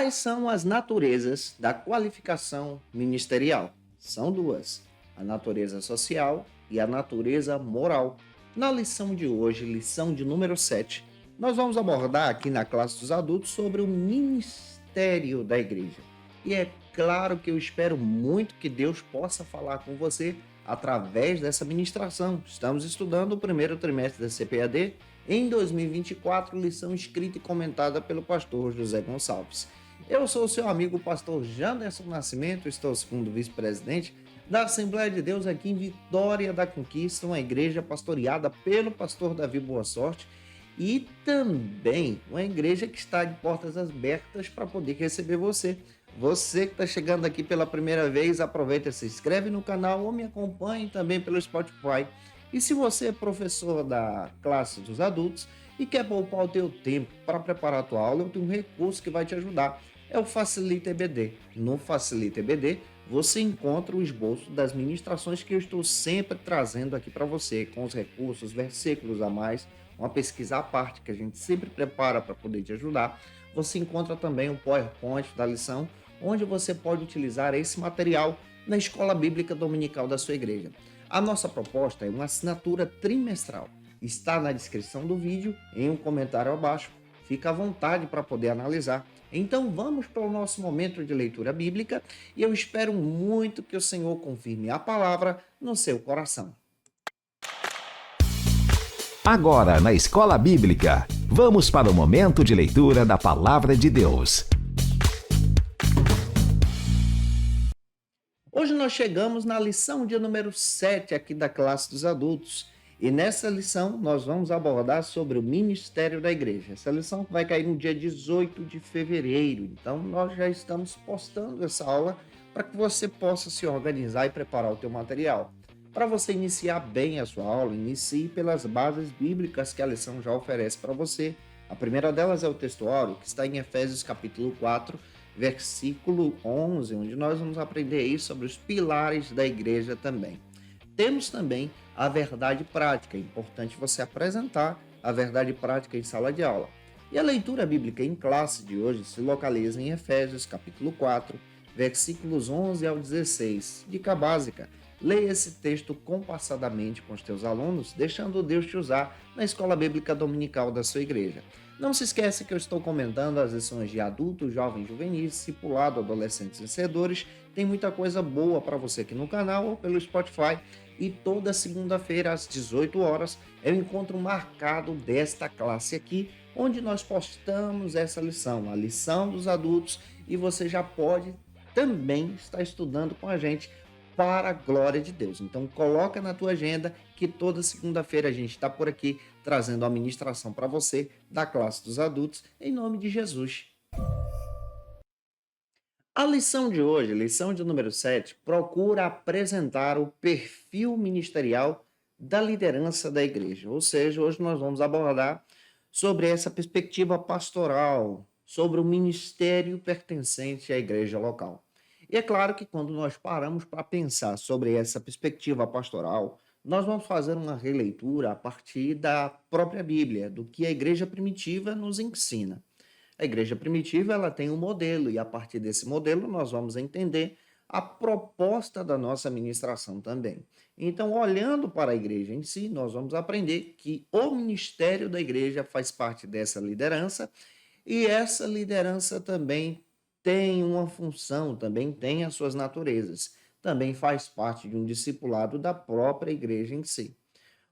Quais são as naturezas da qualificação ministerial? São duas: a natureza social e a natureza moral. Na lição de hoje, lição de número 7, nós vamos abordar aqui na classe dos adultos sobre o ministério da igreja. E é claro que eu espero muito que Deus possa falar com você através dessa ministração. Estamos estudando o primeiro trimestre da CPAD em 2024, lição escrita e comentada pelo pastor José Gonçalves. Eu sou o seu amigo pastor Janderson Nascimento, estou segundo vice-presidente da Assembleia de Deus aqui em Vitória da Conquista, uma igreja pastoreada pelo pastor Davi Boa Sorte e também uma igreja que está de portas abertas para poder receber você. Você que está chegando aqui pela primeira vez, aproveita, se inscreve no canal ou me acompanhe também pelo Spotify. E se você é professor da classe dos adultos e quer poupar o teu tempo para preparar a tua aula, eu tenho um recurso que vai te ajudar. É o Facilita EBD. No Facilita EBD, você encontra o esboço das ministrações que eu estou sempre trazendo aqui para você, com os recursos, versículos a mais, uma pesquisa à parte que a gente sempre prepara para poder te ajudar. Você encontra também o PowerPoint da lição, onde você pode utilizar esse material na escola bíblica dominical da sua igreja. A nossa proposta é uma assinatura trimestral. Está na descrição do vídeo, em um comentário abaixo. Fica à vontade para poder analisar. Então vamos para o nosso momento de leitura bíblica e eu espero muito que o Senhor confirme a palavra no seu coração. Agora, na Escola Bíblica, vamos para o momento de leitura da Palavra de Deus. Hoje nós chegamos na lição de número 7 aqui da classe dos adultos. E nessa lição nós vamos abordar sobre o ministério da igreja. Essa lição vai cair no dia 18 de fevereiro. Então nós já estamos postando essa aula para que você possa se organizar e preparar o teu material. Para você iniciar bem a sua aula, inicie pelas bases bíblicas que a lição já oferece para você. A primeira delas é o textuário, que está em Efésios capítulo 4, versículo 11, onde nós vamos aprender aí sobre os pilares da igreja também. Temos também a verdade prática, é importante você apresentar a verdade prática em sala de aula. E a leitura bíblica em classe de hoje se localiza em Efésios capítulo 4, versículos 11 ao 16, dica básica. Leia esse texto compassadamente com os teus alunos, deixando Deus te usar na escola bíblica dominical da sua igreja. Não se esqueça que eu estou comentando as lições de adultos, jovens, juvenis, discipulado, adolescentes vencedores. Tem muita coisa boa para você aqui no canal ou pelo Spotify. E toda segunda-feira às 18 horas é o encontro marcado desta classe aqui, onde nós postamos essa lição, a lição dos adultos, e você já pode também estar estudando com a gente para a glória de Deus. Então coloca na tua agenda que toda segunda-feira a gente está por aqui trazendo a ministração para você da classe dos adultos, em nome de Jesus. A lição de hoje, lição de número 7, procura apresentar o perfil ministerial da liderança da igreja. Ou seja, hoje nós vamos abordar sobre essa perspectiva pastoral, sobre o ministério pertencente à igreja local. E é claro que quando nós paramos para pensar sobre essa perspectiva pastoral, nós vamos fazer uma releitura a partir da própria Bíblia, do que a igreja primitiva nos ensina. A igreja primitiva ela tem um modelo e a partir desse modelo nós vamos entender a proposta da nossa ministração também. Então, olhando para a igreja em si, nós vamos aprender que o ministério da igreja faz parte dessa liderança e essa liderança também tem uma função, também tem as suas naturezas, também faz parte de um discipulado da própria igreja em si.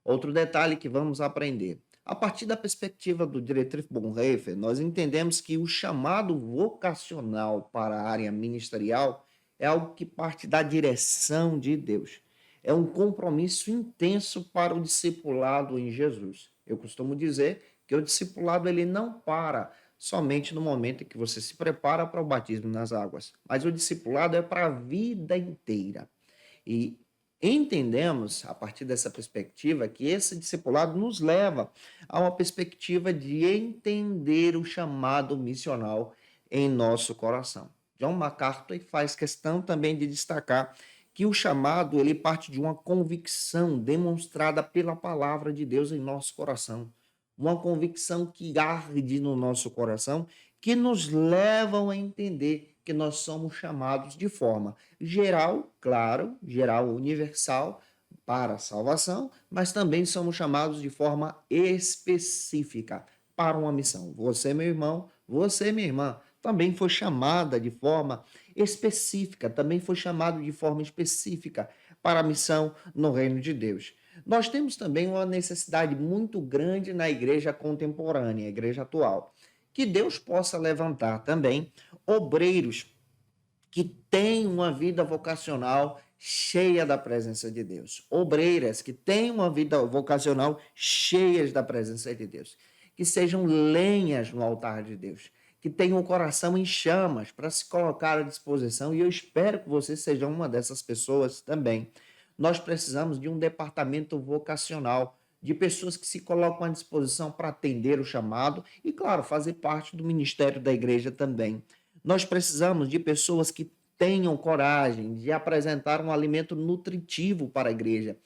Outro detalhe que vamos aprender. A partir da perspectiva do Dietrich Bonhoeffer, nós entendemos que o chamado vocacional para a área ministerial é algo que parte da direção de Deus. É um compromisso intenso para o discipulado em Jesus. Eu costumo dizer que o discipulado ele não para somente no momento em que você se prepara para o batismo nas águas, mas o discipulado é para a vida inteira. E entendemos, a partir dessa perspectiva, que esse discipulado nos leva a uma perspectiva de entender o chamado missional em nosso coração. John MacArthur faz questão também de destacar que o chamado ele parte de uma convicção demonstrada pela palavra de Deus em nosso coração. Uma convicção que arde no nosso coração que nos levam a entender que nós somos chamados de forma geral, claro, geral, universal, para a salvação, mas também somos chamados de forma específica para uma missão. Você, meu irmão, você, minha irmã, também foi chamada de forma específica, também foi chamado de forma específica para a missão no reino de Deus. Nós temos também uma necessidade muito grande na igreja contemporânea, a igreja atual, que Deus possa levantar também obreiros que têm uma vida vocacional cheia da presença de Deus. Obreiras que têm uma vida vocacional cheias da presença de Deus. Que sejam lenhas no altar de Deus. Que tenham o coração em chamas para se colocar à disposição. E eu espero que você seja uma dessas pessoas também. Nós precisamos de um departamento vocacional, de pessoas que se colocam à disposição para atender o chamado e, claro, fazer parte do ministério da igreja também. Nós precisamos de pessoas que tenham coragem de apresentar um alimento nutritivo para a igreja,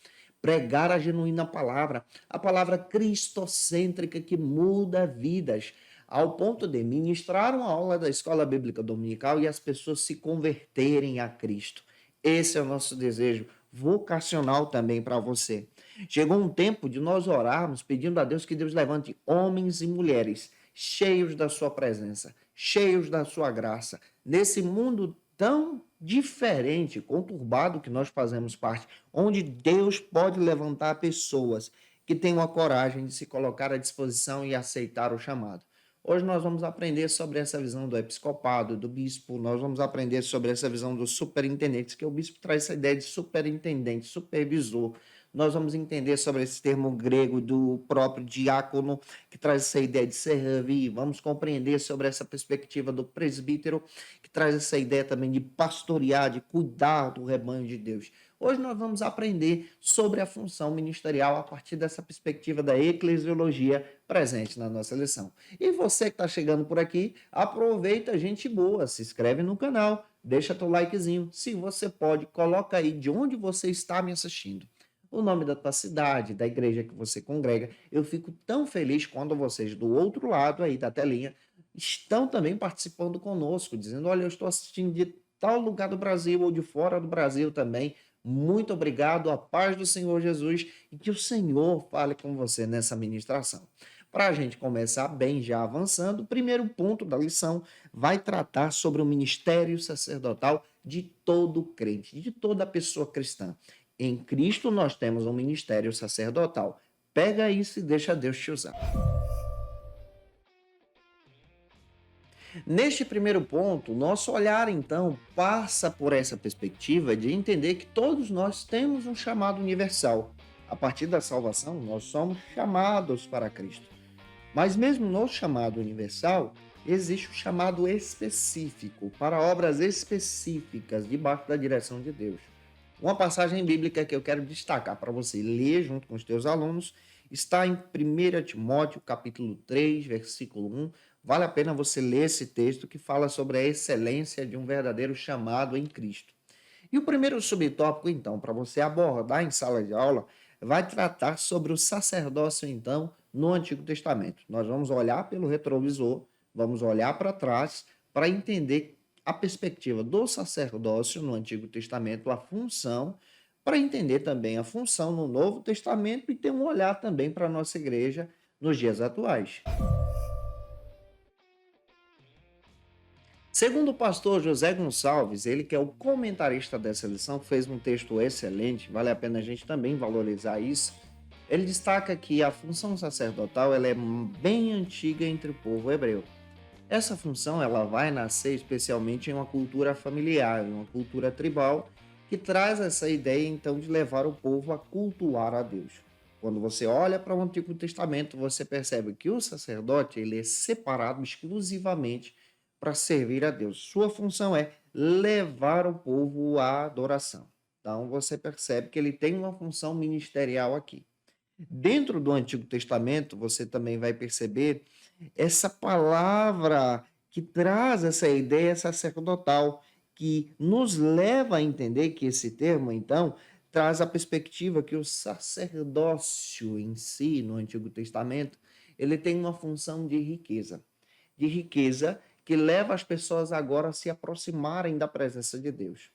pregar a genuína palavra, a palavra cristocêntrica que muda vidas, ao ponto de ministrar uma aula da escola bíblica dominical e as pessoas se converterem a Cristo. Esse é o nosso desejo vocacional também para você. Chegou um tempo de nós orarmos pedindo a Deus que Deus levante homens e mulheres cheios da sua presença, cheios da sua graça, nesse mundo tão diferente, conturbado que nós fazemos parte, onde Deus pode levantar pessoas que tenham a coragem de se colocar à disposição e aceitar o chamado. Hoje nós vamos aprender sobre essa visão do episcopado, do bispo, nós vamos aprender sobre essa visão dos superintendentes, que o bispo traz essa ideia de superintendente, supervisor. Nós vamos entender sobre esse termo grego do próprio diácono, que traz essa ideia de servir. Vamos compreender sobre essa perspectiva do presbítero, que traz essa ideia também de pastorear, de cuidar do rebanho de Deus. Hoje nós vamos aprender sobre a função ministerial a partir dessa perspectiva da eclesiologia presente na nossa lição. E você que está chegando por aqui, aproveita, gente boa, se inscreve no canal, deixa teu likezinho. Se você pode, coloca aí de onde você está me assistindo, o nome da tua cidade, da igreja que você congrega. Eu fico tão feliz quando vocês do outro lado aí da telinha estão também participando conosco, dizendo, olha, eu estou assistindo de tal lugar do Brasil ou de fora do Brasil também. Muito obrigado, a paz do Senhor Jesus e que o Senhor fale com você nessa ministração. Para a gente começar bem, já avançando, o primeiro ponto da lição vai tratar sobre o ministério sacerdotal de todo crente, de toda pessoa cristã. Em Cristo nós temos um ministério sacerdotal. Pega isso e deixa Deus te usar. Neste primeiro ponto, nosso olhar então passa por essa perspectiva de entender que todos nós temos um chamado universal. A partir da salvação, nós somos chamados para Cristo. Mas mesmo no chamado universal, existe o chamado específico, para obras específicas debaixo da direção de Deus. Uma passagem bíblica que eu quero destacar para você ler junto com os teus alunos está em 1 Timóteo, capítulo 3, versículo 1. Vale a pena você ler esse texto que fala sobre a excelência de um verdadeiro chamado em Cristo. E o primeiro subtópico, então, para você abordar em sala de aula, vai tratar sobre o sacerdócio, então, no Antigo Testamento. Nós vamos olhar pelo retrovisor, vamos olhar para trás para entender a perspectiva do sacerdócio no Antigo Testamento, a função, para entender também a função no Novo Testamento e ter um olhar também para a nossa igreja nos dias atuais. Segundo o pastor José Gonçalves, ele que é o comentarista dessa lição, fez um texto excelente, vale a pena a gente também valorizar isso. Ele destaca que a função sacerdotal ela é bem antiga entre o povo hebreu. Essa função ela vai nascer especialmente em uma cultura familiar, em uma cultura tribal, que traz essa ideia então de levar o povo a cultuar a Deus. Quando você olha para o Antigo Testamento, você percebe que o sacerdote ele é separado exclusivamente para servir a Deus. Sua função é levar o povo à adoração. Então você percebe que ele tem uma função ministerial aqui. Dentro do Antigo Testamento, você também vai perceber essa palavra que traz essa ideia sacerdotal, que nos leva a entender que esse termo, então, traz a perspectiva que o sacerdócio em si, no Antigo Testamento, ele tem uma função de riqueza. de riqueza que leva as pessoas agora a se aproximarem da presença de Deus.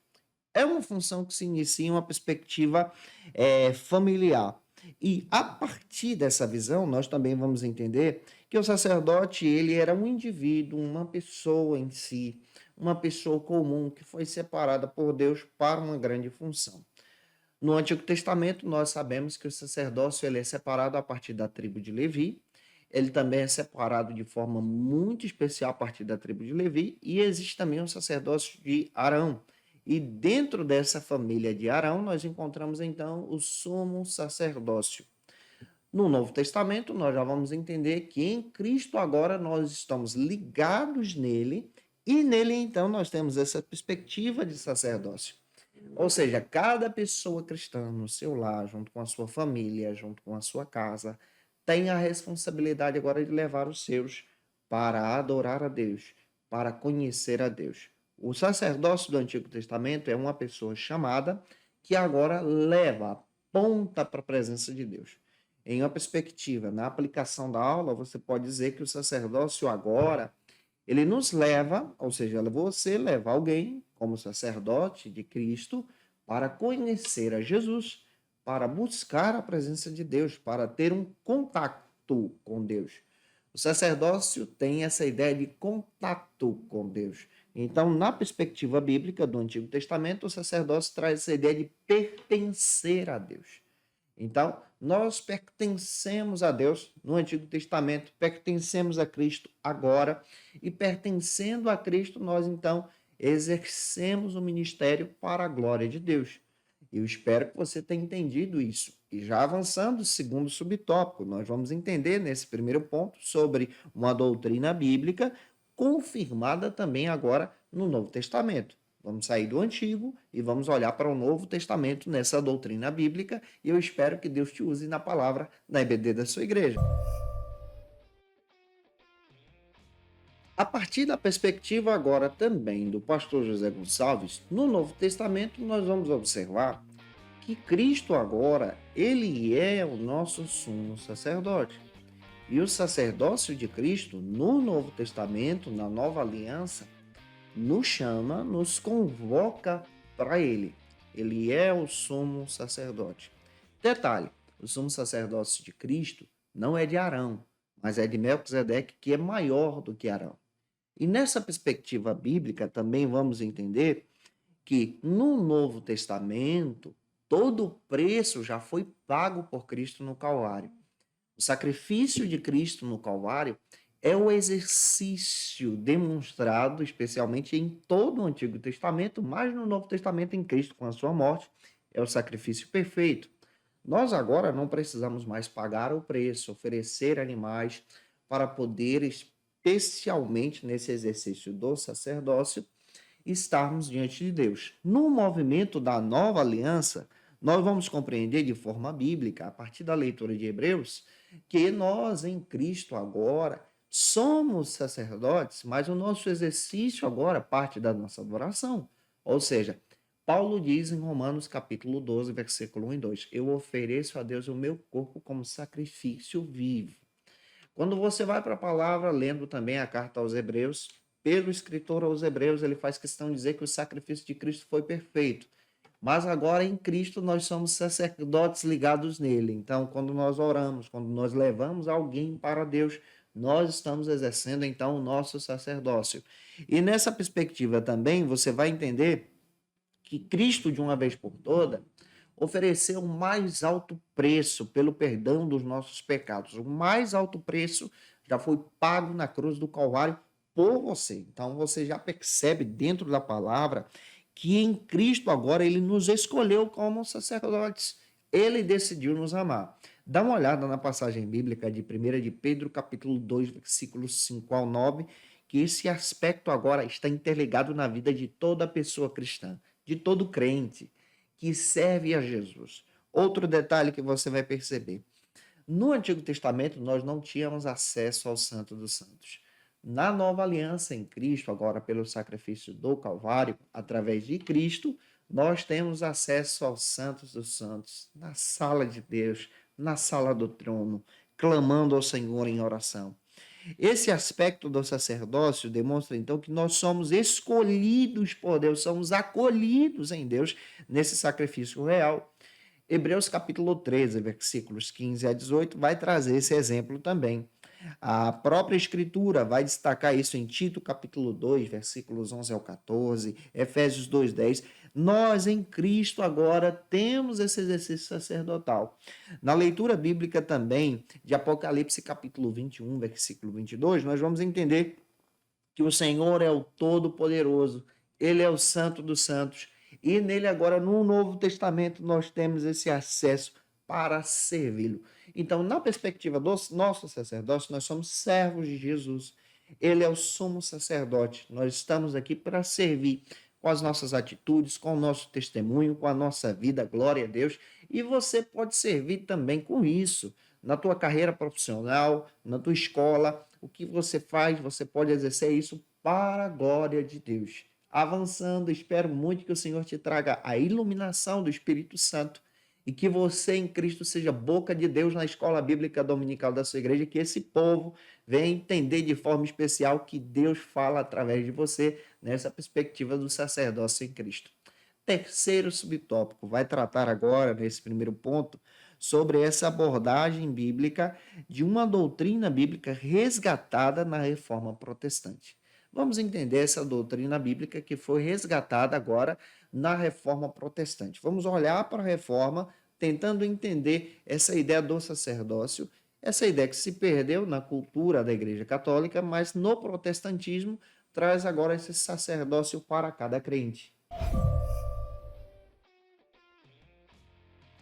É uma função que se inicia em uma perspectiva familiar. E a partir dessa visão, nós também vamos entender que o sacerdote ele era um indivíduo, uma pessoa em si, uma pessoa comum que foi separada por Deus para uma grande função. No Antigo Testamento, nós sabemos que o sacerdócio ele é separado a partir da tribo de Levi, ele também é separado de forma muito especial a partir da tribo de Levi, e existe também o sacerdócio de Arão. E dentro dessa família de Arão, nós encontramos então o sumo sacerdócio. No Novo Testamento, nós já vamos entender que em Cristo agora nós estamos ligados nele, e nele então nós temos essa perspectiva de sacerdócio. Ou seja, cada pessoa cristã no seu lar, junto com a sua família, junto com a sua casa, tem a responsabilidade agora de levar os seus para adorar a Deus, para conhecer a Deus. O sacerdócio do Antigo Testamento é uma pessoa chamada que agora leva, aponta para a presença de Deus. Em uma perspectiva, na aplicação da aula, você pode dizer que o sacerdócio agora ele nos leva, ou seja, você leva alguém como sacerdote de Cristo para conhecer a Jesus, para buscar a presença de Deus, para ter um contato com Deus. O sacerdócio tem essa ideia de contato com Deus. Então, na perspectiva bíblica do Antigo Testamento, o sacerdócio traz essa ideia de pertencer a Deus. Então, nós pertencemos a Deus no Antigo Testamento, pertencemos a Cristo agora, e pertencendo a Cristo, nós então exercemos o ministério para a glória de Deus. Eu espero que você tenha entendido isso. E já avançando, segundo subtópico, nós vamos entender nesse primeiro ponto sobre uma doutrina bíblica confirmada também agora no Novo Testamento. Vamos sair do Antigo e vamos olhar para o Novo Testamento nessa doutrina bíblica, e eu espero que Deus te use na palavra na EBD da sua igreja. A partir da perspectiva agora também do pastor José Gonçalves, no Novo Testamento nós vamos observar que Cristo agora, ele é o nosso sumo sacerdote. E o sacerdócio de Cristo no Novo Testamento, na Nova Aliança, nos chama, nos convoca para ele. Ele é o sumo sacerdote. Detalhe, o sumo sacerdócio de Cristo não é de Arão, mas é de Melquisedeque, que é maior do que Arão. E nessa perspectiva bíblica também vamos entender que no Novo Testamento todo o preço já foi pago por Cristo no Calvário. O sacrifício de Cristo no Calvário é o exercício demonstrado, especialmente em todo o Antigo Testamento, mas no Novo Testamento, em Cristo, com a sua morte, é o sacrifício perfeito. Nós agora não precisamos mais pagar o preço, oferecer animais para poder, especialmente nesse exercício do sacerdócio, estarmos diante de Deus. No movimento da nova aliança, nós vamos compreender de forma bíblica, a partir da leitura de Hebreus, que nós em Cristo agora somos sacerdotes, mas o nosso exercício agora parte da nossa adoração. Ou seja, Paulo diz em Romanos capítulo 12, versículo 1 e 2, eu ofereço a Deus o meu corpo como sacrifício vivo. Quando você vai para a palavra, lendo também a carta aos Hebreus, pelo escritor aos Hebreus, ele faz questão de dizer que o sacrifício de Cristo foi perfeito. Mas agora em Cristo nós somos sacerdotes ligados nele. Então, quando nós oramos, quando nós levamos alguém para Deus, nós estamos exercendo então o nosso sacerdócio. E nessa perspectiva também você vai entender que Cristo, de uma vez por toda, ofereceu o mais alto preço pelo perdão dos nossos pecados. O mais alto preço já foi pago na cruz do Calvário por você. Então você já percebe dentro da palavra que em Cristo agora ele nos escolheu como sacerdotes. Ele decidiu nos amar. Dá uma olhada na passagem bíblica de 1 de Pedro, capítulo 2, versículos 5 ao 9, que esse aspecto agora está interligado na vida de toda pessoa cristã, de todo crente que serve a Jesus. Outro detalhe que você vai perceber. No Antigo Testamento, nós não tínhamos acesso ao Santo dos Santos. Na nova aliança em Cristo, agora pelo sacrifício do Calvário, através de Cristo, nós temos acesso aos Santos dos Santos, na sala de Deus, na sala do trono, clamando ao Senhor em oração. Esse aspecto do sacerdócio demonstra, então, que nós somos escolhidos por Deus, somos acolhidos em Deus nesse sacrifício real. Hebreus capítulo 13, versículos 15 a 18, vai trazer esse exemplo também. A própria Escritura vai destacar isso em Tito capítulo 2, versículos 11 ao 14, Efésios 2:10. Nós em Cristo agora temos esse exercício sacerdotal. Na leitura bíblica também, de Apocalipse capítulo 21, versículo 22, nós vamos entender que o Senhor é o Todo-Poderoso, Ele é o Santo dos Santos, e nele agora, no Novo Testamento, nós temos esse acesso para servi-lo. Então, na perspectiva do nosso sacerdócio, nós somos servos de Jesus. Ele é o sumo sacerdote. Nós estamos aqui para servir com as nossas atitudes, com o nosso testemunho, com a nossa vida, glória a Deus. E você pode servir também com isso, na tua carreira profissional, na tua escola, o que você faz, você pode exercer isso para a glória de Deus. Avançando, espero muito que o Senhor te traga a iluminação do Espírito Santo e que você em Cristo seja boca de Deus na escola bíblica dominical da sua igreja, que esse povo venha entender de forma especial que Deus fala através de você nessa perspectiva do sacerdócio em Cristo. Terceiro subtópico vai tratar agora, nesse primeiro ponto, sobre essa abordagem bíblica de uma doutrina bíblica resgatada na Reforma Protestante. Vamos entender essa doutrina bíblica que foi resgatada agora na Reforma Protestante. Vamos olhar para a Reforma tentando entender essa ideia do sacerdócio, essa ideia que se perdeu na cultura da Igreja Católica, mas no protestantismo traz agora esse sacerdócio para cada crente.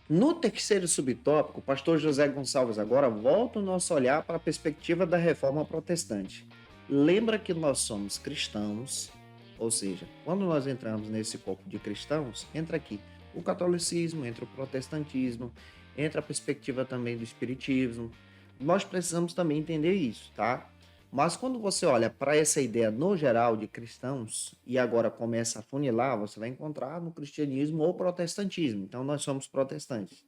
No terceiro subtópico, o pastor José Gonçalves agora volta o nosso olhar para a perspectiva da Reforma Protestante. Lembra que nós somos cristãos, ou seja, quando nós entramos nesse corpo de cristãos, entra aqui o catolicismo, entra o protestantismo, entra a perspectiva também do espiritismo. Nós precisamos também entender isso, tá? Mas quando você olha para essa ideia no geral de cristãos e agora começa a funilar, você vai encontrar no cristianismo ou protestantismo. Então nós somos protestantes.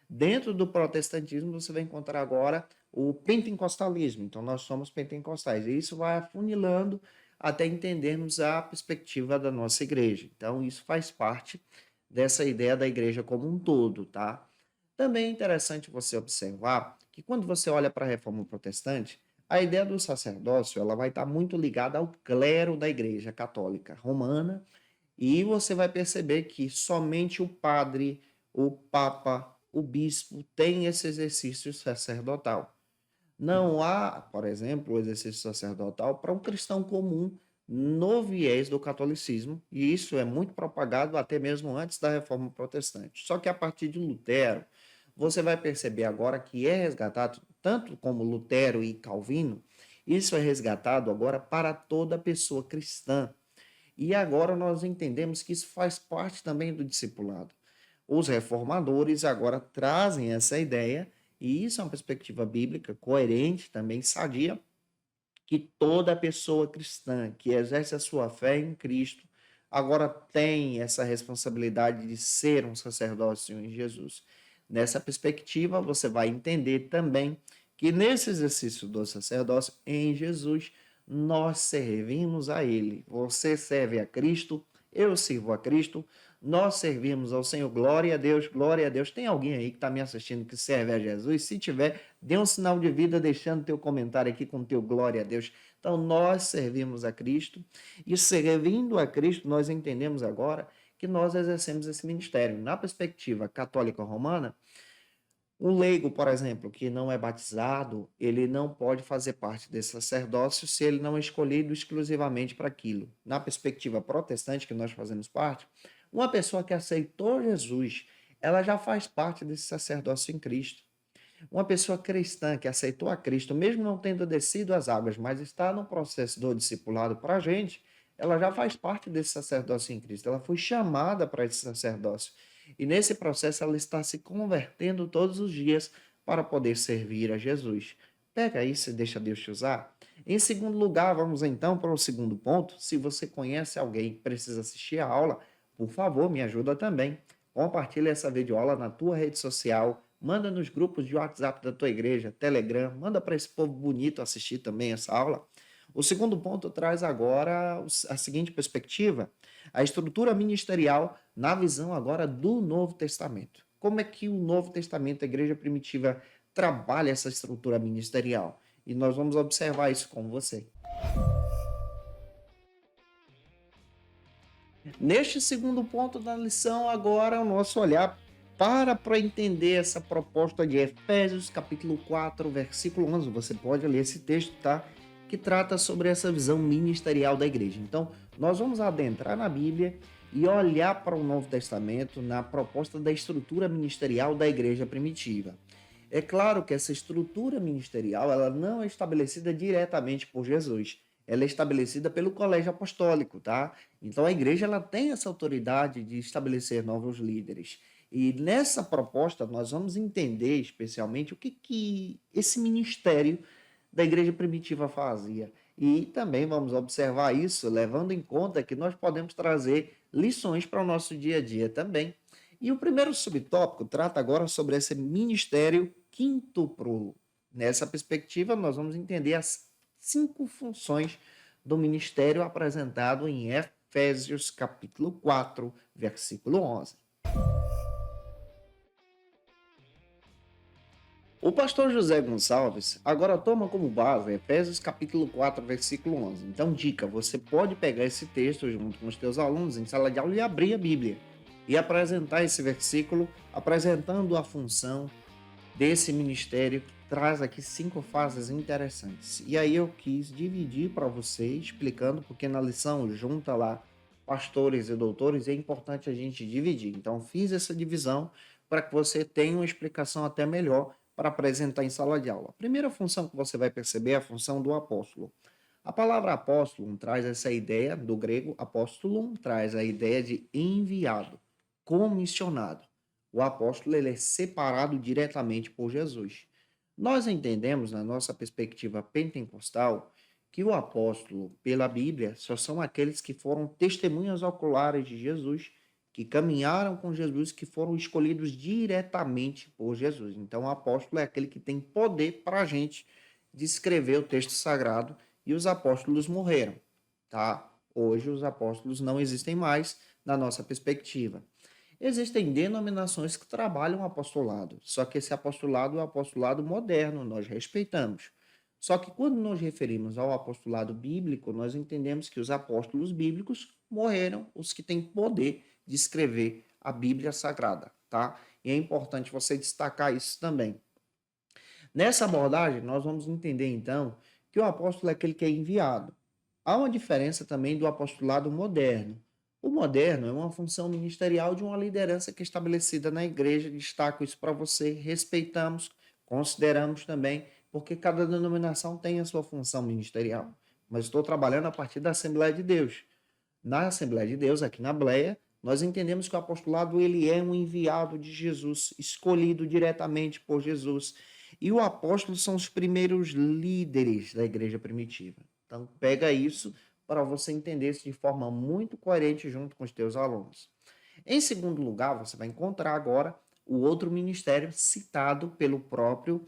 Dentro do protestantismo você vai encontrar agora o pentecostalismo. Então nós somos pentecostais. E isso vai afunilando até entendermos a perspectiva da nossa igreja. Então isso faz parte dessa ideia da igreja como um todo, tá? Também é interessante você observar que quando você olha para a Reforma Protestante, a ideia do sacerdócio ela vai estar muito ligada ao clero da Igreja Católica Romana e você vai perceber que somente o padre, o papa, o bispo tem esse exercício sacerdotal. Não há, por exemplo, o exercício sacerdotal para um cristão comum no viés do catolicismo, e isso é muito propagado até mesmo antes da Reforma Protestante. Só que a partir de Lutero, você vai perceber agora que é resgatado, tanto como Lutero e Calvino, isso é resgatado agora para toda pessoa cristã. E agora nós entendemos que isso faz parte também do discipulado. Os reformadores agora trazem essa ideia, e isso é uma perspectiva bíblica coerente, também sadia, que toda pessoa cristã que exerce a sua fé em Cristo agora tem essa responsabilidade de ser um sacerdócio em Jesus. Nessa perspectiva, você vai entender também que nesse exercício do sacerdócio em Jesus, nós servimos a Ele. Você serve a Cristo, eu sirvo a Cristo, nós servimos ao Senhor. Glória a Deus, glória a Deus. Tem alguém aí que está me assistindo que serve a Jesus? Se tiver, dê um sinal de vida deixando teu comentário aqui com teu glória a Deus. Então, nós servimos a Cristo e servindo a Cristo, nós entendemos agora que nós exercemos esse ministério. Na perspectiva católica romana, um leigo, por exemplo, que não é batizado, ele não pode fazer parte desse sacerdócio se ele não é escolhido exclusivamente para aquilo. Na perspectiva protestante, que nós fazemos parte, uma pessoa que aceitou Jesus, ela já faz parte desse sacerdócio em Cristo. Uma pessoa cristã que aceitou a Cristo, mesmo não tendo descido as águas, mas está no processo do discipulado para a gente, ela já faz parte desse sacerdócio em Cristo. Ela foi chamada para esse sacerdócio. E nesse processo ela está se convertendo todos os dias para poder servir a Jesus. Pega isso e deixa Deus te usar. Em segundo lugar, vamos então para o segundo ponto. Se você conhece alguém que precisa assistir a aula, por favor, me ajuda também. Compartilhe essa videoaula na tua rede social, manda nos grupos de WhatsApp da tua igreja, Telegram, manda para esse povo bonito assistir também essa aula. O segundo ponto traz agora a seguinte perspectiva, a estrutura ministerial na visão agora do Novo Testamento. Como é que o Novo Testamento, a igreja primitiva, trabalha essa estrutura ministerial? E nós vamos observar isso com você. Neste segundo ponto da lição, agora o nosso olhar para entender essa proposta de Efésios, capítulo 4, versículo 11. Você pode ler esse texto, tá? Que trata sobre essa visão ministerial da igreja. Então, nós vamos adentrar na Bíblia e olhar para o Novo Testamento na proposta da estrutura ministerial da igreja primitiva. É claro que essa estrutura ministerial ela não é estabelecida diretamente por Jesus. Ela é estabelecida pelo colégio apostólico, tá? Então a igreja ela tem essa autoridade de estabelecer novos líderes. E nessa proposta nós vamos entender especialmente o que esse ministério da igreja primitiva fazia. E também vamos observar isso, levando em conta que nós podemos trazer lições para o nosso dia a dia também. E o primeiro subtópico trata agora sobre esse ministério quíntuplo. Nessa perspectiva, nós vamos entender as 5 funções do ministério apresentado em Efésios capítulo 4, versículo 11. O pastor José Gonçalves agora toma como base Efésios capítulo 4, versículo 11. Então, dica, você pode pegar esse texto junto com os teus alunos em sala de aula e abrir a Bíblia e apresentar esse versículo, apresentando a função desse ministério que traz aqui 5 fases interessantes. E aí eu quis dividir para você, explicando, porque na lição junta lá pastores e doutores, é importante a gente dividir. Então, fiz essa divisão para que você tenha uma explicação até melhor para apresentar em sala de aula. A primeira função que você vai perceber é a função do apóstolo. A palavra apóstolo traz essa ideia, do grego apóstolo, traz a ideia de enviado, comissionado. O apóstolo ele é separado diretamente por Jesus. Nós entendemos, na nossa perspectiva pentecostal, que o apóstolo, pela Bíblia, só são aqueles que foram testemunhas oculares de Jesus, que caminharam com Jesus, que foram escolhidos diretamente por Jesus. Então, o apóstolo é aquele que tem poder para a gente descrever o texto sagrado, e os apóstolos morreram, tá? Hoje, os apóstolos não existem mais, na nossa perspectiva. Existem denominações que trabalham o apostolado, só que esse apostolado é o apostolado moderno, nós respeitamos. Só que quando nos referimos ao apostolado bíblico, nós entendemos que os apóstolos bíblicos morreram, os que têm poder de escrever a Bíblia Sagrada, tá? E é importante você destacar isso também. Nessa abordagem, nós vamos entender, então, que o apóstolo é aquele que é enviado. Há uma diferença também do apostolado moderno. O moderno é uma função ministerial de uma liderança que é estabelecida na igreja, destaco isso para você, respeitamos, consideramos também, porque cada denominação tem a sua função ministerial. Mas estou trabalhando a partir da Assembleia de Deus. Na Assembleia de Deus, aqui na Bleia, nós entendemos que o apostolado ele é um enviado de Jesus, escolhido diretamente por Jesus. E o apóstolo são os primeiros líderes da igreja primitiva. Então, pega isso para você entender isso de forma muito coerente junto com os teus alunos. Em segundo lugar, você vai encontrar agora o outro ministério citado pelo próprio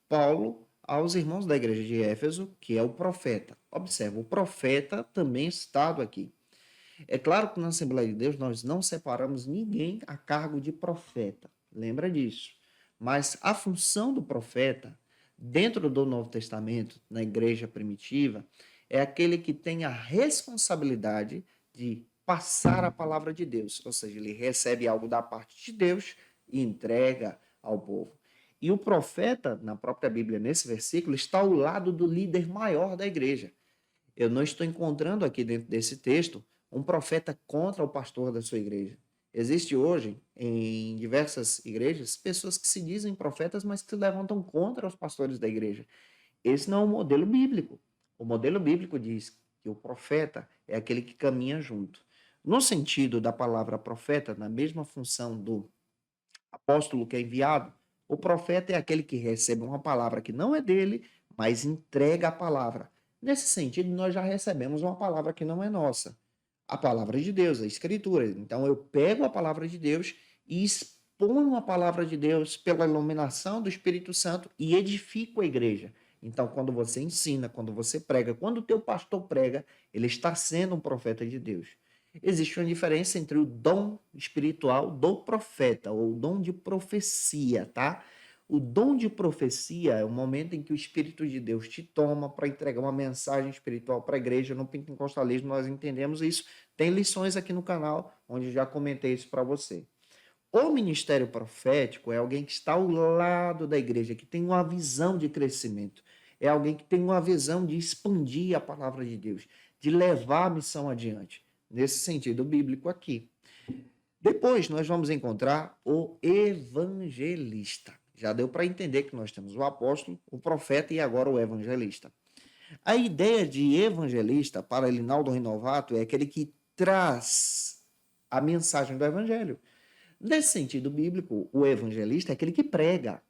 Paulo aos irmãos da igreja de Éfeso, que é o profeta. Observa, o profeta também é citado aqui. É claro que na Assembleia de Deus nós não separamos ninguém a cargo de profeta, lembra disso. Mas a função do profeta, dentro do Novo Testamento, na igreja primitiva, é aquele que tem a responsabilidade de passar a palavra de Deus, ou seja, ele recebe algo da parte de Deus e entrega ao povo. E o profeta, na própria Bíblia, nesse versículo, está ao lado do líder maior da igreja. Eu não estou encontrando aqui dentro desse texto um profeta contra o pastor da sua igreja. Existe hoje, em diversas igrejas, pessoas que se dizem profetas, mas que se levantam contra os pastores da igreja. Esse não é o modelo bíblico. O modelo bíblico diz que o profeta é aquele que caminha junto. No sentido da palavra profeta, na mesma função do apóstolo que é enviado, o profeta é aquele que recebe uma palavra que não é dele, mas entrega a palavra. Nesse sentido, nós já recebemos uma palavra que não é nossa. A palavra de Deus, a Escritura. Então, eu pego a palavra de Deus e exponho a palavra de Deus pela iluminação do Espírito Santo e edifico a igreja. Então, quando você ensina, quando você prega, quando o teu pastor prega, ele está sendo um profeta de Deus. Existe uma diferença entre o dom espiritual do profeta, ou o dom de profecia, tá? O dom de profecia é o momento em que o Espírito de Deus te toma para entregar uma mensagem espiritual para a igreja. No pentecostalismo nós entendemos isso. Tem lições aqui no canal onde já comentei isso para você. O ministério profético é alguém que está ao lado da igreja, que tem uma visão de crescimento. É alguém que tem uma visão de expandir a palavra de Deus, de levar a missão adiante. Nesse sentido bíblico aqui. Depois nós vamos encontrar o evangelista. Já deu para entender que nós temos o apóstolo, o profeta e agora o evangelista. A ideia de evangelista para Linaldo Renovato é aquele que traz a mensagem do evangelho. Nesse sentido bíblico, o evangelista é aquele que prega.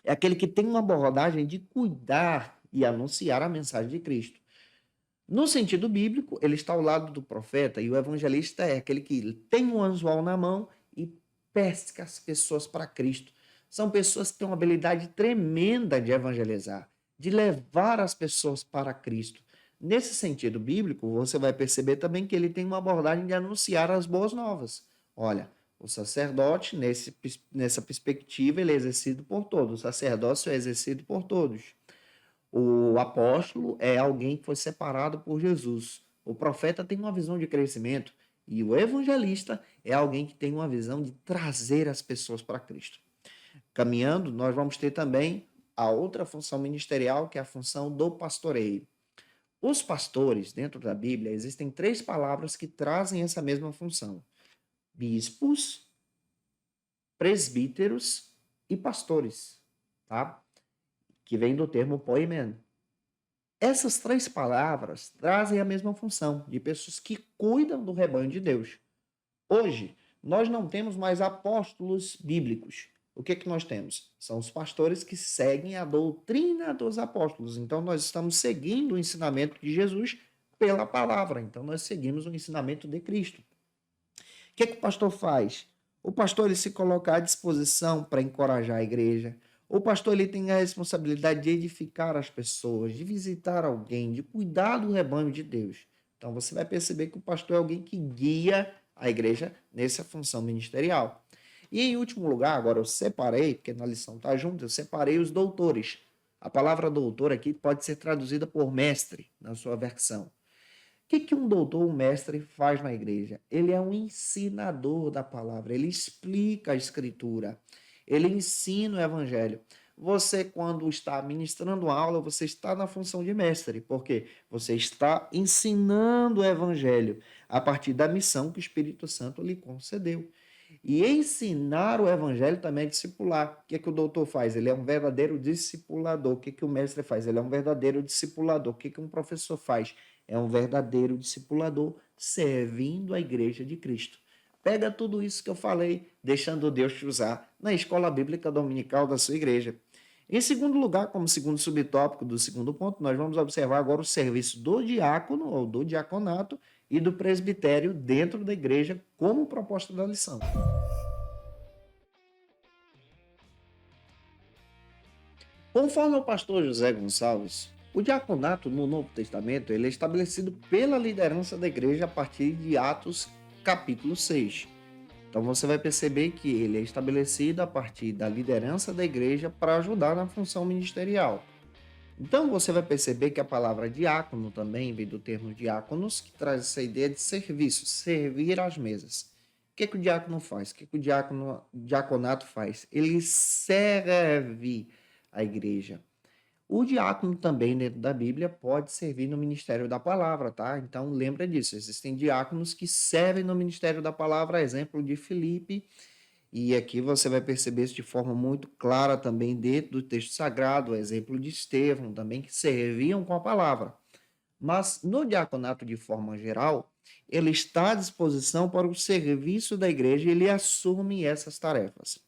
É aquele que tem uma abordagem de cuidar e anunciar a mensagem de Cristo. No sentido bíblico, ele está ao lado do profeta e o evangelista é aquele que tem um anzol na mão e pesca as pessoas para Cristo. São pessoas que têm uma habilidade tremenda de evangelizar, de levar as pessoas para Cristo. Nesse sentido bíblico, você vai perceber também que ele tem uma abordagem de anunciar as boas novas. Olha, o sacerdote, nessa perspectiva, ele é exercido por todos. O sacerdócio é exercido por todos. O apóstolo é alguém que foi separado por Jesus. O profeta tem uma visão de crescimento. E o evangelista é alguém que tem uma visão de trazer as pessoas para Cristo. Caminhando, nós vamos ter também a outra função ministerial, que é a função do pastoreio. Os pastores, dentro da Bíblia, existem 3 palavras que trazem essa mesma função: bispos, presbíteros e pastores, tá? Que vem do termo poimen. Essas 3 palavras trazem a mesma função, de pessoas que cuidam do rebanho de Deus. Hoje, nós não temos mais apóstolos bíblicos. O que nós temos? São os pastores que seguem a doutrina dos apóstolos. Então, nós estamos seguindo o ensinamento de Jesus pela palavra. Então, nós seguimos o ensinamento de Cristo. O que o pastor faz? O pastor ele se coloca à disposição para encorajar a igreja. O pastor ele tem a responsabilidade de edificar as pessoas, de visitar alguém, de cuidar do rebanho de Deus. Então, você vai perceber que o pastor é alguém que guia a igreja nessa função ministerial. E em último lugar, agora eu separei, porque na lição está junto, eu separei os doutores. A palavra doutor aqui pode ser traduzida por mestre, na sua versão. O que um doutor, um mestre faz na igreja? Ele é um ensinador da palavra, ele explica a escritura, ele ensina o evangelho. Você, quando está ministrando uma aula, você está na função de mestre, porque você está ensinando o evangelho a partir da missão que o Espírito Santo lhe concedeu. E ensinar o evangelho também é discipular. O que o doutor faz? Ele é um verdadeiro discipulador. O que o mestre faz? Ele é um verdadeiro discipulador. O que um professor faz? É um verdadeiro discipulador servindo a igreja de Cristo. Pega tudo isso que eu falei, deixando Deus te usar na escola bíblica dominical da sua igreja. Em segundo lugar, como segundo subtópico do segundo ponto, nós vamos observar agora o serviço do diácono ou do diaconato e do presbitério dentro da igreja como proposta da lição. Conforme o pastor José Gonçalves, o diaconato no Novo Testamento ele é estabelecido pela liderança da igreja a partir de Atos capítulo 6. Então você vai perceber que ele é estabelecido a partir da liderança da igreja para ajudar na função ministerial. Então você vai perceber que a palavra diácono também vem do termo diáconos, que traz essa ideia de serviço, servir às mesas. O que o diácono faz? O que o diaconato faz? Ele serve a igreja. O diácono também, dentro da Bíblia, pode servir no ministério da palavra, tá? Então, lembra disso. Existem diáconos que servem no ministério da palavra, exemplo de Filipe. E aqui você vai perceber isso de forma muito clara também dentro do texto sagrado, exemplo de Estevão também, que serviam com a palavra. Mas no diaconato, de forma geral, ele está à disposição para o serviço da igreja e ele assume essas tarefas.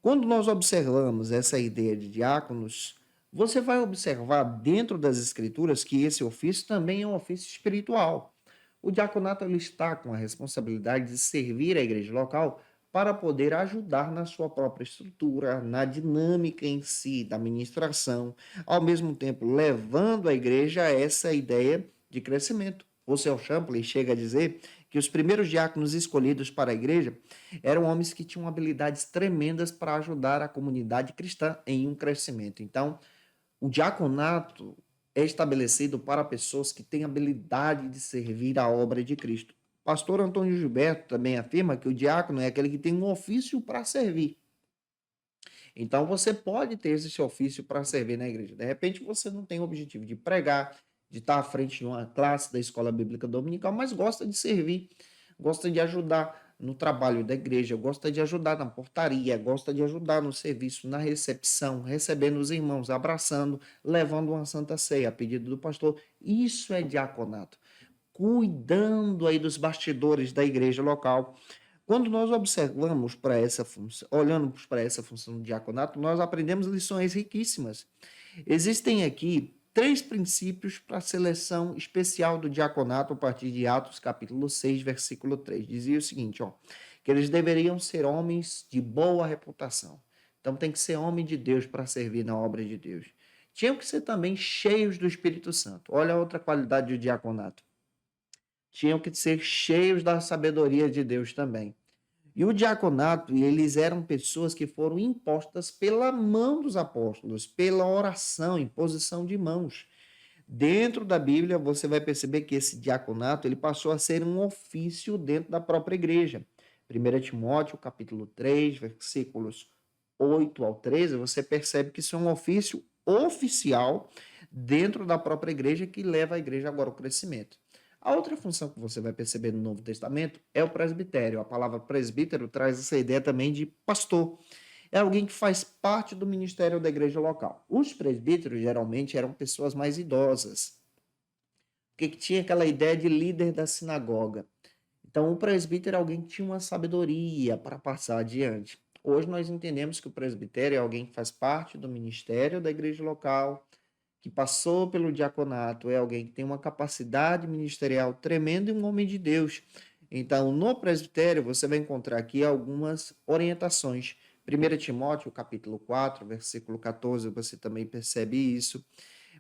Quando nós observamos essa ideia de diáconos, você vai observar dentro das escrituras que esse ofício também é um ofício espiritual. O diaconato ele está com a responsabilidade de servir a igreja local para poder ajudar na sua própria estrutura, na dinâmica em si da administração, ao mesmo tempo levando a igreja a essa ideia de crescimento. O seu Champlin chega a dizer que os primeiros diáconos escolhidos para a igreja eram homens que tinham habilidades tremendas para ajudar a comunidade cristã em um crescimento. Então, o diaconato é estabelecido para pessoas que têm habilidade de servir a obra de Cristo. Pastor Antônio Gilberto também afirma que o diácono é aquele que tem um ofício para servir. Então você pode ter esse ofício para servir na igreja. De repente você não tem o objetivo de pregar, de estar à frente de uma classe da escola bíblica dominical, mas gosta de servir, gosta de ajudar no trabalho da igreja, gosta de ajudar na portaria, gosta de ajudar no serviço, na recepção, recebendo os irmãos, abraçando, levando uma santa ceia a pedido do pastor. Isso é diaconato, cuidando aí dos bastidores da igreja local. Quando nós observamos para essa função, olhamos para essa função do diaconato, nós aprendemos lições riquíssimas. Existem aqui 3 princípios para a seleção especial do diaconato a partir de Atos capítulo 6, versículo 3. Dizia o seguinte, que eles deveriam ser homens de boa reputação. Então tem que ser homem de Deus para servir na obra de Deus. Tinham que ser também cheios do Espírito Santo. Olha a outra qualidade do diaconato. Tinham que ser cheios da sabedoria de Deus também. E o diaconato, eles eram pessoas que foram impostas pela mão dos apóstolos, pela oração, imposição de mãos. Dentro da Bíblia, você vai perceber que esse diaconato, ele passou a ser um ofício dentro da própria igreja. 1 Timóteo, capítulo 3, versículos 8 ao 13, você percebe que isso é um ofício oficial dentro da própria igreja que leva a igreja agora ao crescimento. A outra função que você vai perceber no Novo Testamento é o presbitério. A palavra presbítero traz essa ideia também de pastor. É alguém que faz parte do ministério da igreja local. Os presbíteros geralmente eram pessoas mais idosas, porque tinha aquela ideia de líder da sinagoga. Então, o presbítero é alguém que tinha uma sabedoria para passar adiante. Hoje nós entendemos que o presbitério é alguém que faz parte do ministério da igreja local, que passou pelo diaconato, é alguém que tem uma capacidade ministerial tremenda e um homem de Deus. Então, no presbitério, você vai encontrar aqui algumas orientações. 1 Timóteo, capítulo 4, versículo 14, você também percebe isso.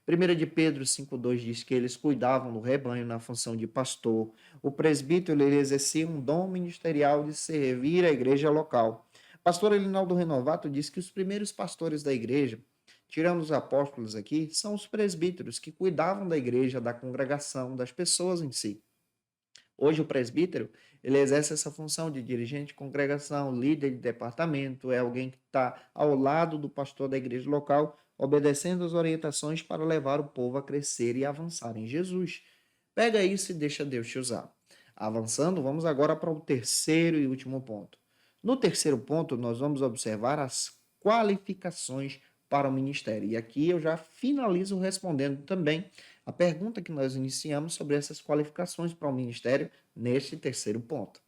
1 de Pedro 5,2 diz que eles cuidavam do rebanho na função de pastor. O presbítero ele exercia um dom ministerial de servir a igreja local. Pastor Elinaldo Renovato diz que os primeiros pastores da igreja, tirando os apóstolos aqui, são os presbíteros que cuidavam da igreja, da congregação, das pessoas em si. Hoje o presbítero, ele exerce essa função de dirigente de congregação, líder de departamento, é alguém que está ao lado do pastor da igreja local, obedecendo as orientações para levar o povo a crescer e avançar em Jesus. Pega isso e deixa Deus te usar. Avançando, vamos agora para o terceiro e último ponto. No terceiro ponto, nós vamos observar as qualificações para o ministério. E aqui eu já finalizo respondendo também a pergunta que nós iniciamos sobre essas qualificações para o ministério neste terceiro ponto.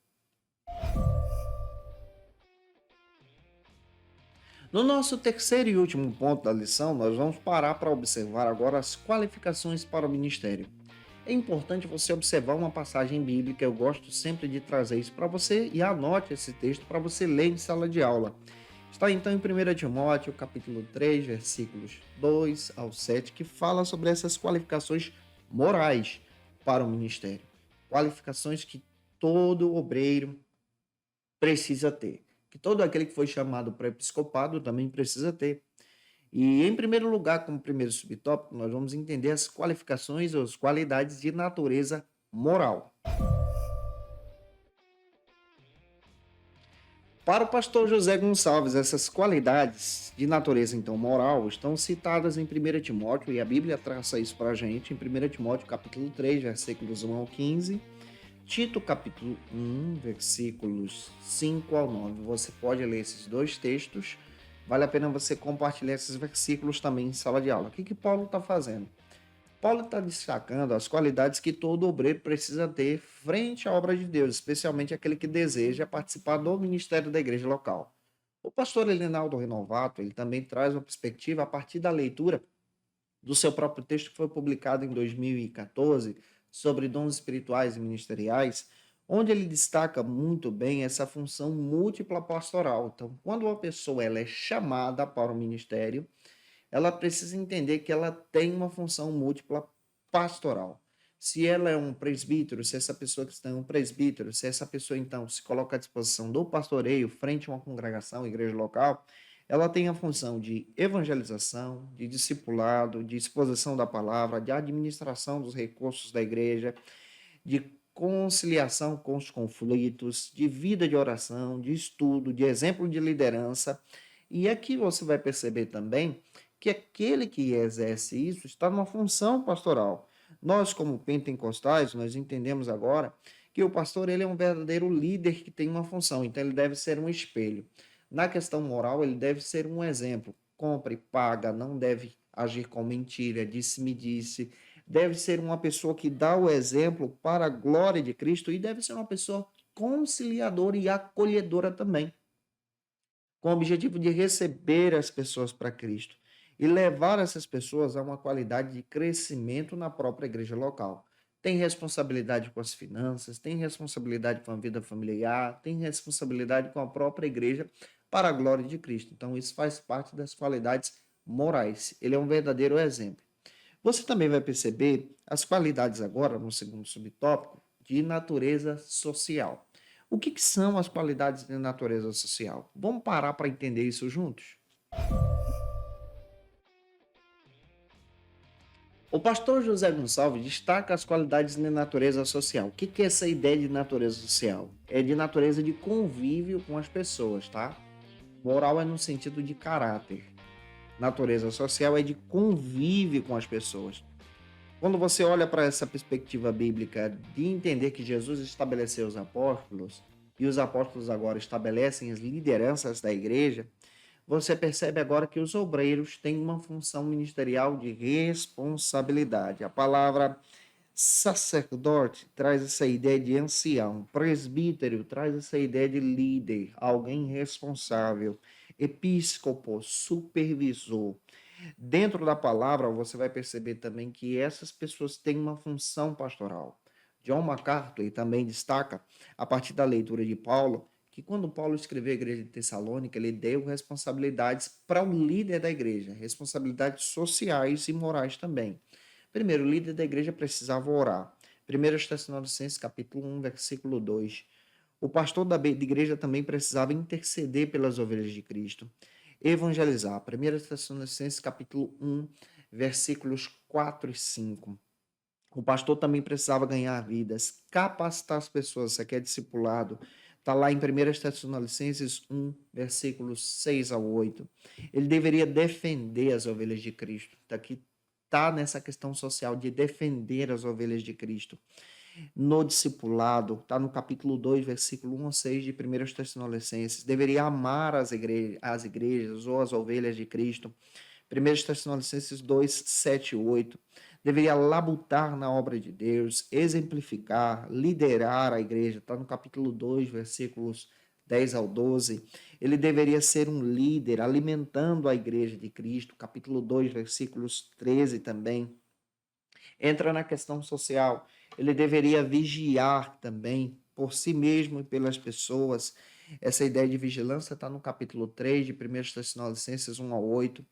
No nosso terceiro e último ponto da lição, nós vamos parar para observar agora as qualificações para o ministério. É importante você observar uma passagem bíblica, eu gosto sempre de trazer isso para você e anote esse texto para você ler em sala de aula. Está então em 1 Timóteo, capítulo 3, versículos 2 ao 7, que fala sobre essas qualificações morais para o ministério. Qualificações que todo obreiro precisa ter. Que todo aquele que foi chamado para episcopado também precisa ter. E, em primeiro lugar, como primeiro subtópico, nós vamos entender as qualificações ou as qualidades de natureza moral. Para o pastor José Gonçalves, essas qualidades de natureza, então, moral, estão citadas em 1 Timóteo, e a Bíblia traça isso para a gente, em 1 Timóteo, capítulo 3, versículos 1 ao 15, Tito, capítulo 1, versículos 5 ao 9. Você pode ler esses dois textos, vale a pena você compartilhar esses versículos também em sala de aula. O que Paulo está fazendo? Paulo está destacando as qualidades que todo obreiro precisa ter frente à obra de Deus, especialmente aquele que deseja participar do ministério da igreja local. O pastor Elinaldo Renovato, ele também traz uma perspectiva a partir da leitura do seu próprio texto que foi publicado em 2014 sobre dons espirituais e ministeriais, onde ele destaca muito bem essa função múltipla pastoral. Então, quando uma pessoa ela é chamada para o ministério, ela precisa entender que ela tem uma função múltipla pastoral. Se ela é um presbítero, se essa pessoa que está em um presbítero, se essa pessoa então se coloca à disposição do pastoreio frente a uma congregação, igreja local, ela tem a função de evangelização, de discipulado, de exposição da palavra, de administração dos recursos da igreja, de conciliação com os conflitos, de vida de oração, de estudo, de exemplo de liderança. E aqui você vai perceber também que aquele que exerce isso está numa função pastoral. Nós, como pentecostais, nós entendemos agora que o pastor ele é um verdadeiro líder que tem uma função, então ele deve ser um espelho. Na questão moral, ele deve ser um exemplo. Compra e paga, não deve agir com mentira, disse-me disse. Deve ser uma pessoa que dá o exemplo para a glória de Cristo e deve ser uma pessoa conciliadora e acolhedora também, com o objetivo de receber as pessoas para Cristo e levar essas pessoas a uma qualidade de crescimento na própria igreja local. Tem responsabilidade com as finanças, tem responsabilidade com a vida familiar, tem responsabilidade com a própria igreja para a glória de Cristo. Então, isso faz parte das qualidades morais. Ele é um verdadeiro exemplo. Você também vai perceber as qualidades agora, no segundo subtópico, de natureza social. O que são as qualidades de natureza social? Vamos parar para entender isso juntos? O pastor José Gonçalves destaca as qualidades de natureza social. O que é essa ideia de natureza social? É de natureza de convívio com as pessoas, tá? Moral é no sentido de caráter. Natureza social é de convívio com as pessoas. Quando você olha para essa perspectiva bíblica de entender que Jesus estabeleceu os apóstolos e os apóstolos agora estabelecem as lideranças da igreja, você percebe agora que os obreiros têm uma função ministerial de responsabilidade. A palavra sacerdote traz essa ideia de ancião, presbítero traz essa ideia de líder, alguém responsável, episcopo, supervisor. Dentro da palavra, você vai perceber também que essas pessoas têm uma função pastoral. John MacArthur também destaca, a partir da leitura de Paulo, que quando Paulo escreveu a igreja de Tessalônica, ele deu responsabilidades para o líder da igreja, responsabilidades sociais e morais também. Primeiro, o líder da igreja precisava orar. 1 Tessalonicenses capítulo 1, versículo 2. O pastor da igreja também precisava interceder pelas ovelhas de Cristo. Evangelizar. 1 Tessalonicenses capítulo 1, versículos 4 e 5. O pastor também precisava ganhar vidas, capacitar as pessoas. Isso aqui é discipulado. Está lá em 1 Tessalonicenses 1, versículos 6 a 8. Ele deveria defender as ovelhas de Cristo. Aqui está nessa questão social de defender as ovelhas de Cristo. No discipulado, está no capítulo 2, versículo 1 a 6 de 1 Tessalonicenses. Deveria amar as igrejas ou as ovelhas de Cristo. 1 Tessalonicenses 2, 7 e 8. Deveria labutar na obra de Deus, exemplificar, liderar a igreja. Está no capítulo 2, versículos 10 ao 12. Ele deveria ser um líder, alimentando a igreja de Cristo. Capítulo 2, versículos 13 também. Entra na questão social. Ele deveria vigiar também por si mesmo e pelas pessoas. Essa ideia de vigilância está no capítulo 3 de 1 Tessalonicenses 1 a 8.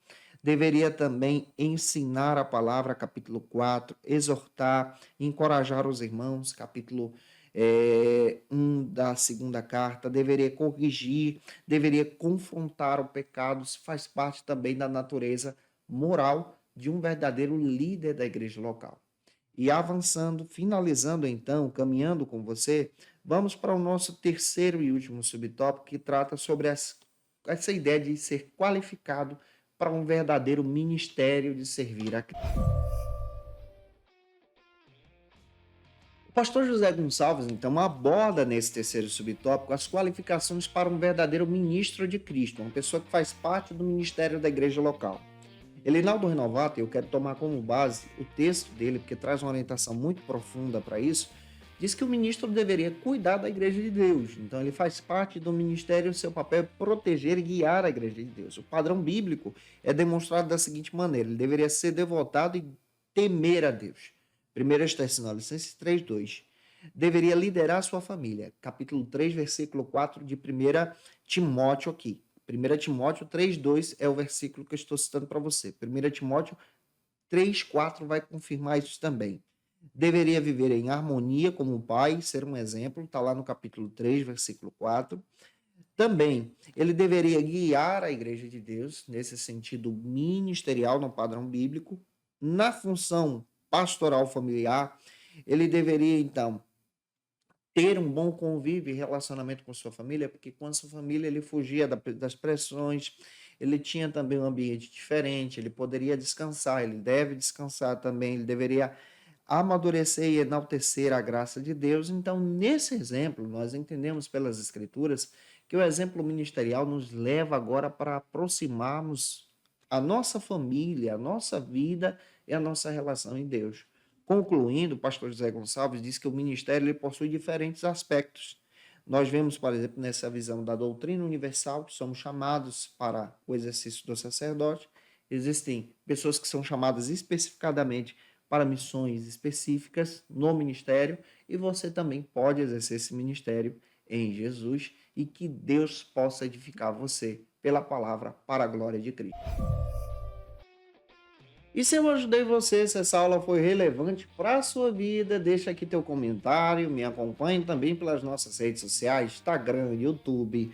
Deveria também ensinar a palavra, capítulo 4, exortar, encorajar os irmãos, capítulo 1 da segunda carta. Deveria corrigir, deveria confrontar o pecado. Isso faz parte também da natureza moral de um verdadeiro líder da igreja local. E avançando, finalizando então, caminhando com você, vamos para o nosso terceiro e último subtópico, que trata sobre essa ideia de ser qualificado para um verdadeiro ministério de servir a Cristo. O pastor José Gonçalves, então, aborda nesse terceiro subtópico as qualificações para um verdadeiro ministro de Cristo, uma pessoa que faz parte do ministério da igreja local. Elinaldo Renovato, eu quero tomar como base o texto dele, porque traz uma orientação muito profunda para isso, diz que o ministro deveria cuidar da igreja de Deus. Então ele faz parte do ministério, seu papel é proteger e guiar a igreja de Deus. O padrão bíblico é demonstrado da seguinte maneira: ele deveria ser devotado e temer a Deus. 1 Tessalonicenses 3:2. deveria liderar sua família. Capítulo 3, versículo 4 de 1 Timóteo aqui. 1 Timóteo 3:2 é o versículo que eu estou citando para você. 1 Timóteo 3:4 vai confirmar isso também. Deveria viver em harmonia como pai, ser um exemplo, está lá no capítulo 3, versículo 4. Também, ele deveria guiar a Igreja de Deus, nesse sentido ministerial, no padrão bíblico. Na função pastoral familiar, ele deveria, então, ter um bom convívio e relacionamento com sua família, porque com a sua família ele fugia das pressões, ele tinha também um ambiente diferente, ele poderia descansar, ele deve descansar também, ele deveria amadurecer e enaltecer a graça de Deus. Então, nesse exemplo, nós entendemos pelas Escrituras que o exemplo ministerial nos leva agora para aproximarmos a nossa família, a nossa vida e a nossa relação em Deus. Concluindo, o pastor José Gonçalves diz que o ministério ele possui diferentes aspectos. Nós vemos, por exemplo, nessa visão da doutrina universal, que somos chamados para o exercício do sacerdote. Existem pessoas que são chamadas especificadamente para missões específicas no ministério, e você também pode exercer esse ministério em Jesus, e que Deus possa edificar você pela palavra para a glória de Cristo. E se eu ajudei você, se essa aula foi relevante para a sua vida, deixa aqui teu comentário, me acompanhe também pelas nossas redes sociais, Instagram, YouTube,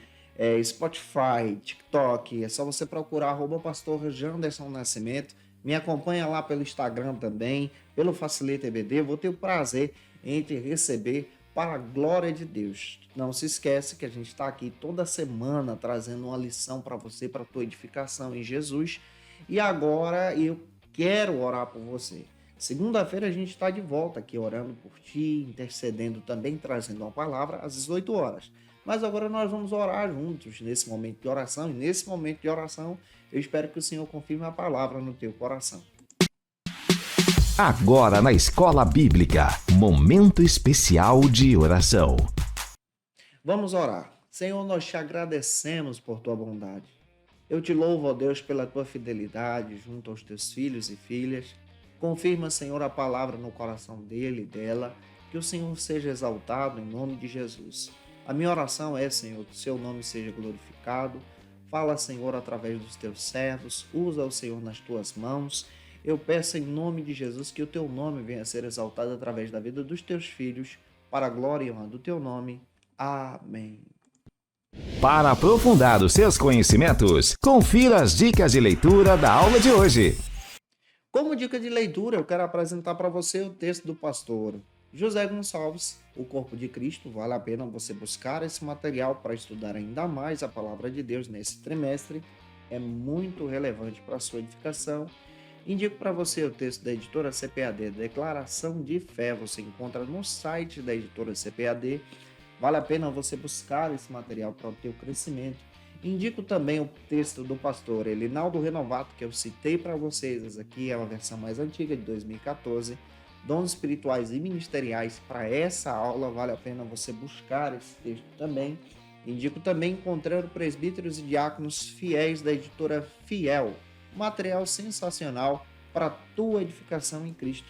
Spotify, TikTok. É só você procurar @pastor Janderson Nascimento. Me acompanha lá pelo Instagram também, pelo Facilita EBD. Vou ter o prazer em te receber para a glória de Deus. Não se esquece que a gente está aqui toda semana trazendo uma lição para você, para a tua edificação em Jesus. E agora eu quero orar por você. Segunda-feira a gente está de volta aqui orando por ti, intercedendo também, trazendo uma palavra às 18 horas. Mas agora nós vamos orar juntos nesse momento de oração. E nesse momento de oração, eu espero que o Senhor confirme a palavra no teu coração. Agora na Escola Bíblica, momento especial de oração. Vamos orar. Senhor, nós te agradecemos por tua bondade. Eu te louvo, ó Deus, pela tua fidelidade junto aos teus filhos e filhas. Confirma, Senhor, a palavra no coração dele e dela. Que o Senhor seja exaltado em nome de Jesus. A minha oração é, Senhor, que o seu nome seja glorificado. Fala, Senhor, através dos teus servos. Usa o Senhor nas tuas mãos. Eu peço em nome de Jesus que o teu nome venha a ser exaltado através da vida dos teus filhos, para a glória e honra do teu nome. Amém. Para aprofundar os seus conhecimentos, confira as dicas de leitura da aula de hoje. Como dica de leitura, eu quero apresentar para você o texto do pastor José Gonçalves, O Corpo de Cristo. Vale a pena você buscar esse material para estudar ainda mais a palavra de Deus nesse trimestre. É muito relevante para a sua edificação. Indico para você o texto da editora CPAD, Declaração de Fé. Você encontra no site da editora CPAD. Vale a pena você buscar esse material para o teu crescimento. Indico também o texto do pastor Elinaldo Renovato, que eu citei para vocês. Essa aqui é uma versão mais antiga, de 2014. Dons espirituais e ministeriais. Para essa aula, vale a pena você buscar esse texto também. Indico também Encontrando Presbíteros e Diáconos Fiéis, da editora Fiel. Material sensacional para a tua edificação em Cristo.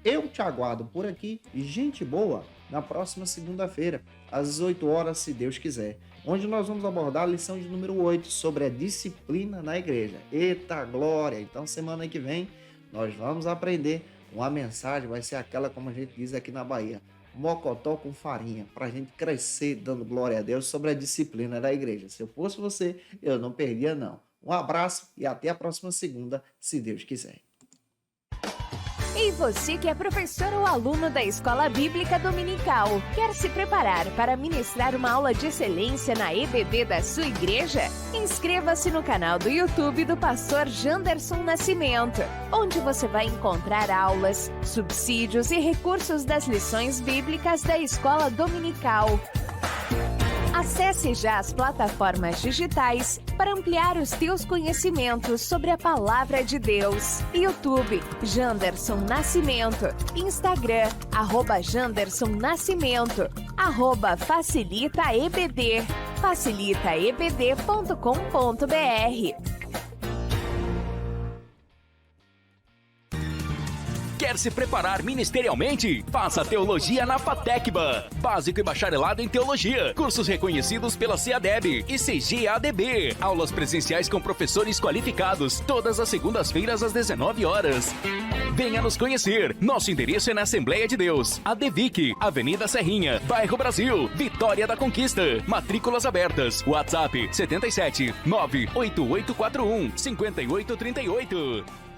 Eu te aguardo por aqui, gente boa, na próxima segunda-feira, às 18 horas, se Deus quiser, onde nós vamos abordar a lição de número 8 sobre a disciplina na igreja. Eita glória! Então, semana que vem, nós vamos aprender uma mensagem, vai ser aquela, como a gente diz aqui na Bahia, mocotó com farinha, para a gente crescer dando glória a Deus sobre a disciplina da igreja. Se eu fosse você, eu não perdia não. Um abraço e até a próxima segunda, se Deus quiser. E você que é professor ou aluno da Escola Bíblica Dominical, quer se preparar para ministrar uma aula de excelência na EBD da sua igreja? Inscreva-se no canal do YouTube do pastor Janderson Nascimento, onde você vai encontrar aulas, subsídios e recursos das lições bíblicas da Escola Dominical. Acesse já as plataformas digitais para ampliar os teus conhecimentos sobre a Palavra de Deus. YouTube, Janderson Nascimento. Instagram, @Janderson Nascimento. @FacilitaEBD. facilitaebd.com.br. Quer se preparar ministerialmente? Faça teologia na FATECBA. Básico e bacharelado em teologia. Cursos reconhecidos pela CEADEB e CGADB. Aulas presenciais com professores qualificados. Todas as segundas-feiras às 19 horas. Venha nos conhecer. Nosso endereço é na Assembleia de Deus, ADVIC, Avenida Serrinha, Bairro Brasil, Vitória da Conquista. Matrículas abertas. WhatsApp 77 98841 5838.